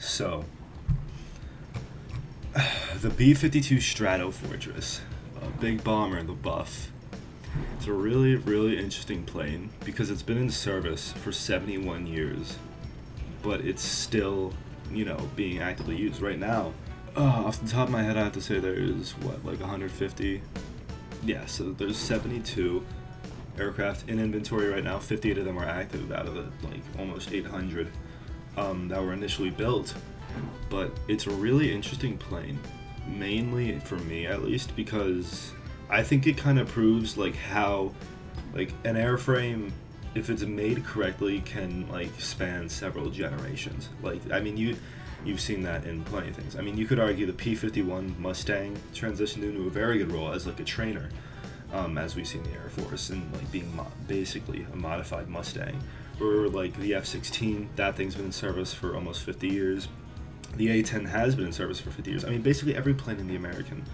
So, the B-52 Stratofortress, a big bomber, the Buff. It's a really, really interesting plane because it's been in service for 71 years, but it's still, being actively used right now. Off the top of my head, I have to say there's, 150? Yeah, so there's 72 aircraft in inventory right now. 58 of them are active out of the, almost 800 that were initially built. But it's a really interesting plane, mainly for me at least, because I think it kind of proves how an airframe, if it's made correctly, can span several generations. You've seen that in plenty of things. I mean, you could argue the P-51 Mustang transitioned into a very good role as a trainer, as we see in the Air Force, and being basically a modified Mustang. Or the F-16, that thing's been in service for almost 50 years. The A-10 has been in service for 50 years. I mean, basically every plane in the American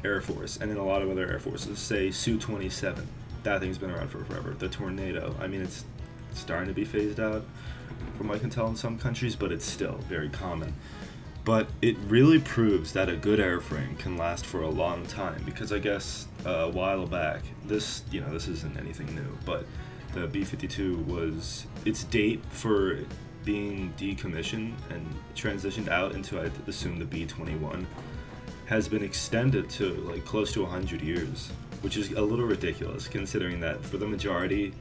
Air Force and in a lot of other air forces, say Su-27, that thing's been around for forever. The Tornado, I mean, it's starting to be phased out from what I can tell in some countries, but it's still very common. But it really proves that a good airframe can last for a long time, because I guess a while back, this isn't anything new, but the B-52 was its date for being decommissioned and transitioned out into, I assume, the B-21 has been extended to close to 100 years, which is a little ridiculous considering that for the majority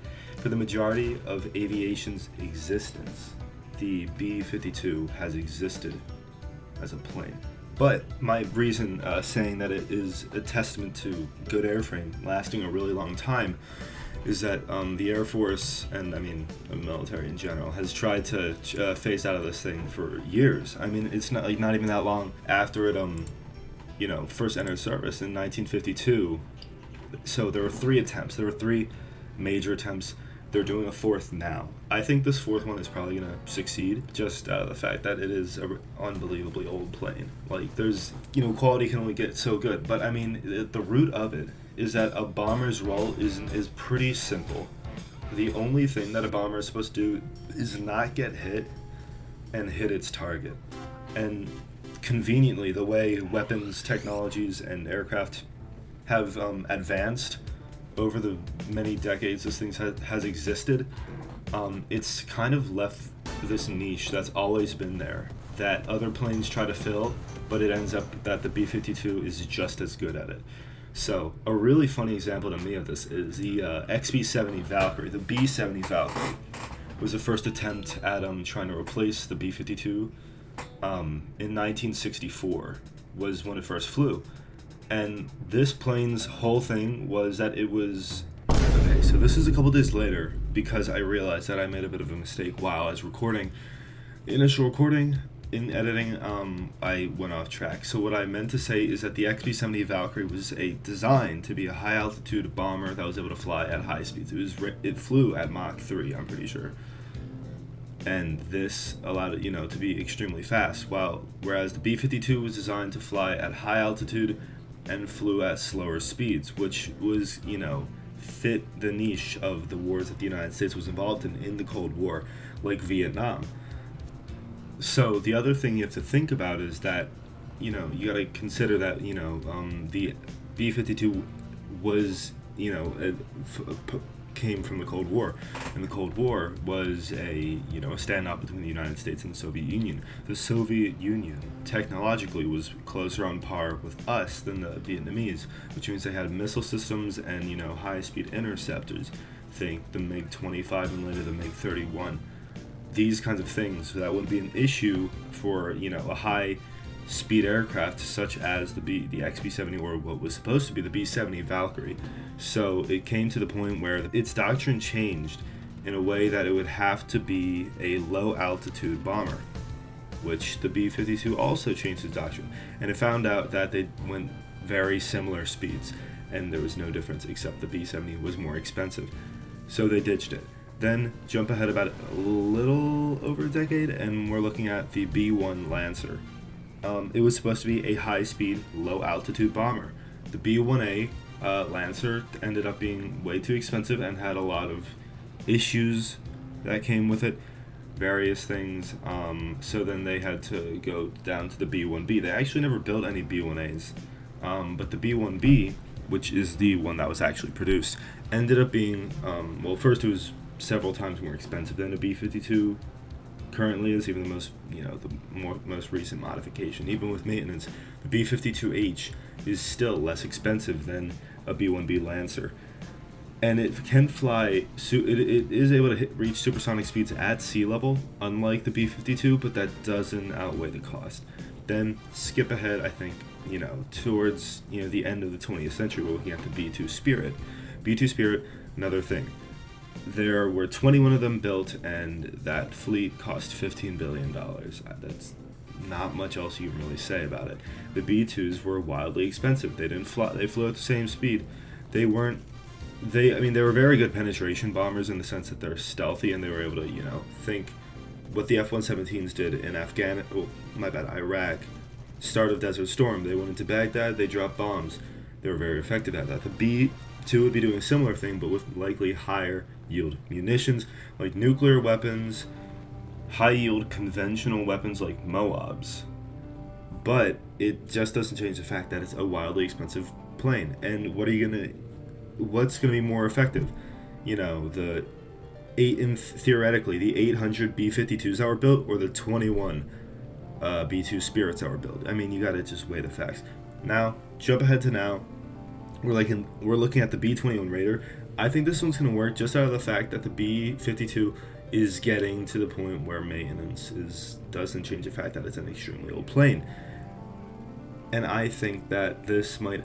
of aviation's existence, the B-52 has existed as a plane. But my reason saying that it is a testament to good airframe lasting a really long time is that the Air Force, and I mean the military in general, has tried to phase out of this thing for years. I mean, it's not even that long after it first entered service in 1952. So there were 3 attempts. There were 3 major attempts. They're doing a 4th now. I think this 4th one is probably going to succeed, just out of the fact that it is an unbelievably old plane. There's, quality can only get so good. But I mean, the root of it is that a bomber's role is pretty simple. The only thing that a bomber is supposed to do is not get hit and hit its target. And conveniently, the way weapons, technologies, and aircraft have advanced over the many decades this thing has existed, it's kind of left this niche that's always been there that other planes try to fill, but it ends up that the B-52 is just as good at it. So a really funny example to me of this is the XB-70 Valkyrie. The B-70 Valkyrie was the first attempt at trying to replace the B-52 in 1964 was when it first flew. And this plane's whole thing was that it was... Okay, so this is a couple days later because I realized that I made a bit of a mistake while I was recording. The initial recording, in editing, I went off track. So what I meant to say is that the XB-70 Valkyrie was designed to be a high-altitude bomber that was able to fly at high speeds. It flew at Mach 3, I'm pretty sure. And this allowed it, to be extremely fast. Whereas the B-52 was designed to fly at high altitude and flew at slower speeds, which was, fit the niche of the wars that the United States was involved in the Cold War, like Vietnam. So the other thing you have to think about is that, you gotta consider that, the B-52 was, came from the Cold War, and the Cold War was a standoff between the United States and the Soviet Union. The Soviet Union technologically was closer on par with us than the Vietnamese, which means they had missile systems and high-speed interceptors. Think the MiG-25 and later the MiG-31. These kinds of things that would be an issue for a high-speed aircraft such as the XB-70 or what was supposed to be the B-70 Valkyrie. So it came to the point where its doctrine changed in a way that it would have to be a low-altitude bomber, which the B-52 also changed its doctrine. And it found out that they went very similar speeds, and there was no difference except the B-70 was more expensive. So they ditched it. Then jump ahead about a little over a decade, and we're looking at the B-1 Lancer. It was supposed to be a high-speed, low-altitude bomber. The B-1A Lancer ended up being way too expensive and had a lot of issues that came with it. various things. So then they had to go down to the B1B. They actually never built any B1As, but the B1B, which is the one that was actually produced, ended up being, well, first it was several times more expensive than a B52 currently is, even the most recent modification. Even with maintenance, the B52H is still less expensive than a B1B Lancer. And it can fly, it is able to reach supersonic speeds at sea level, unlike the B-52, but that doesn't outweigh the cost. Then skip ahead, I think, towards, the end of the 20th century, we're looking at the B-2 Spirit. B-2 Spirit, another thing. There were 21 of them built, and that fleet cost $15 billion. That's not much else you can really say about it. The B-2s were wildly expensive. They didn't fly, they flew at the same speed. They were very good penetration bombers in the sense that they're stealthy, and they were able to, think what the F-117s did in Iraq, start of Desert Storm. They went into Baghdad, they dropped bombs. They were very effective at that. The B-2 would be doing a similar thing, but with likely higher yield munitions, like nuclear weapons, high yield conventional weapons like MOABs. But it just doesn't change the fact that it's a wildly expensive plane. And what's gonna be more effective? Theoretically, the 800 B-52s that were built, or the 21 B-2 Spirits that were built. I mean, you gotta just weigh the facts. Now, jump ahead to now. We're looking at the B-21 Raider. I think this one's gonna work just out of the fact that the B-52 is getting to the point where maintenance doesn't change the fact that it's an extremely old plane. And I think that this might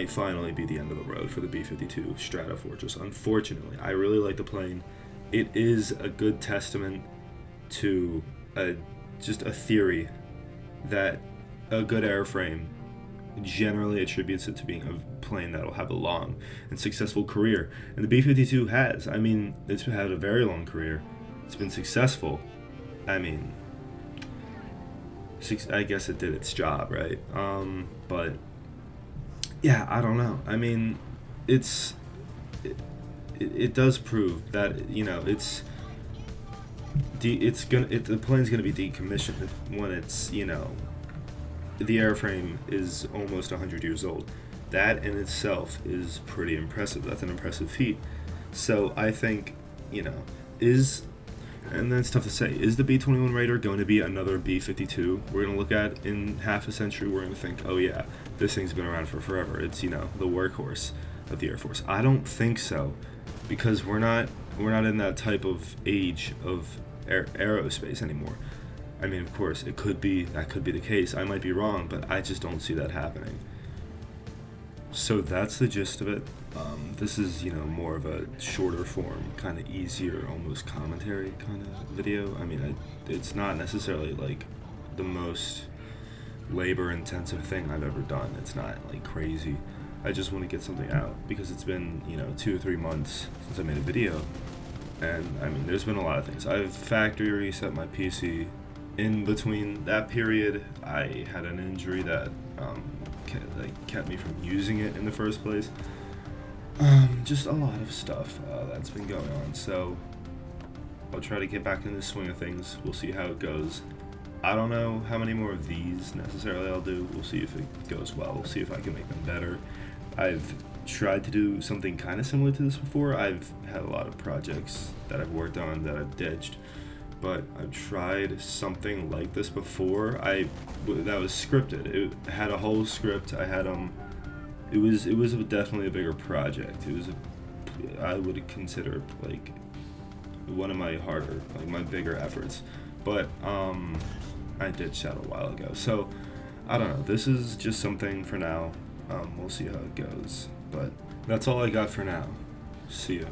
finally be the end of the road for the B-52 Stratofortress. Unfortunately, I really like the plane. It is a good testament to just a theory that a good airframe generally attributes it to being a plane that'll have a long and successful career. And the B-52 has. I mean, it's had a very long career. It's been successful. I mean, I guess it did its job, right? But yeah, I don't know. I mean, it does prove that the plane's gonna be decommissioned when it's the airframe is almost 100 years old. That in itself is pretty impressive. That's an impressive feat. So I think and then it's tough to say, is the B-21 Raider going to be another B-52 we're going to look at in half a century? We're going to think, oh yeah, this thing's been around for forever. It's, the workhorse of the Air Force. I don't think so, because we're not in that type of age of aerospace anymore. I mean, of course, that could be the case. I might be wrong, but I just don't see that happening. So that's the gist of it. This is, more of a shorter form, kind of easier, almost commentary kind of video. I mean, it's not necessarily like the most labor-intensive thing I've ever done. It's not like crazy. I just want to get something out because it's been, 2 or 3 months since I made a video. And I mean, there's been a lot of things. I've factory reset my PC. In between that period, I had an injury that kept me from using it in the first place. Just a lot of stuff that's been going on. So I'll try to get back in the swing of things. We'll see how it goes. I don't know how many more of these necessarily I'll do. We'll see if it goes well. We'll see if I can make them better. I've tried to do something kind of similar to this before. I've had a lot of projects that I've worked on that I've ditched, but I've tried something like this before. That was scripted. It had a whole script. I had it was definitely a bigger project. I would consider like one of my harder, like my bigger efforts, but I ditched that a while ago. So I don't know. This is just something for now. We'll see how it goes, but that's all I got for now. See ya.